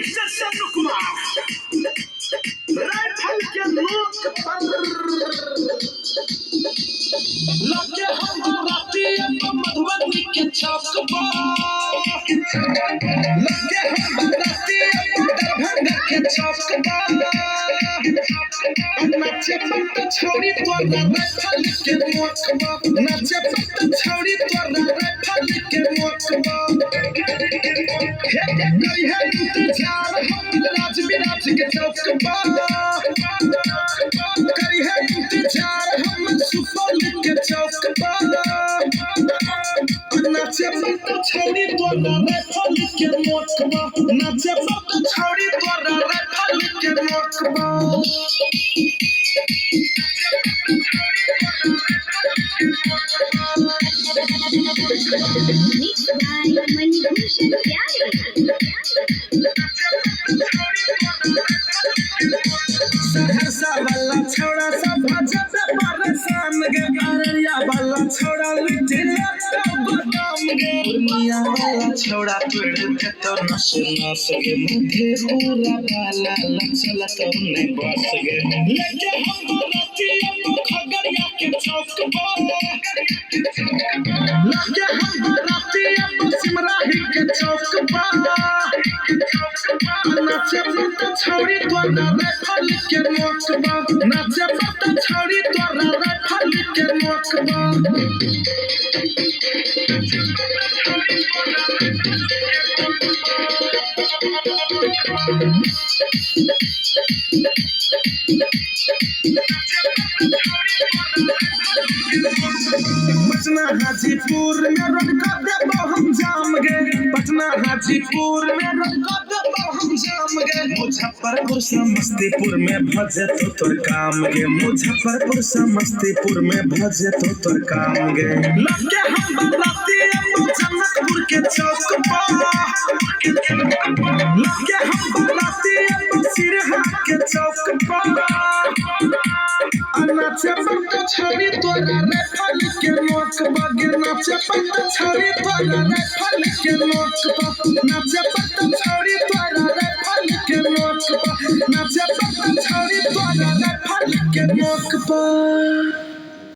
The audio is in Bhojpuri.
मिस्टर सन्नू कुमार राइफल के नोक पर लगे हम राती मधुबनी के चौक पर लगे हम राती दरभंगा के चौक पर नाचे पत्त छोड़ी तोरा राइफल के नोक पर नाचे पत्त छोड़ी तोरा राइफल के नोक पर हे करी है इंतजार हम राज विराज के चौक पर करी है इंतजार हम सुपौल के चौक पर नाचे पत्त छोड़ी तोरा राइफल के नोक पर नाचे पत्त छोड़ी तोरा राइफल के नोक पर Mixed by Manibhushan Pyare. Saharsa वाला छोड़ा सब भजत परेशान गे अररिया वाला छोड़ा लिटिला बदाम गे पूर्णिया वाला छोड़ा पेड़ पे तो नस नस गे मधेपुरा वाला लचला तो नहीं बस गे लेके हम रतिया को खगड़िया के चौक पर लेके हम रतिया को सिमराही के चौक पर नाचे पत्त छोड़ी तोरा राइफल के नोक पर नाचे पत्त छोड़ी तोरा राइफल के नोक पर पटना हाजीपुर में रोका देबो हम जाम गे पटना हाजीपुर में रोका देबो हम जाम गे मुजफ्फरपुर समस्तीपुर में भजे तो तोर काम गे मुजफ्फरपुर समस्तीपुर में भजे तो तोर काम गे लगे हम बाराती जनकपुर के चौक पर लगे हम बाराती सिरहा के चौक पर नाचे पत्त छोड़ी तोरा राइफल के नोक पर नाचे पत्त छोड़ी तोरा राइफल के नोक पर नाचे पत्त छोड़ी तोरा राइफल के नोक पर नाचे पत्त छोड़ी तोरा राइफल के नोक पर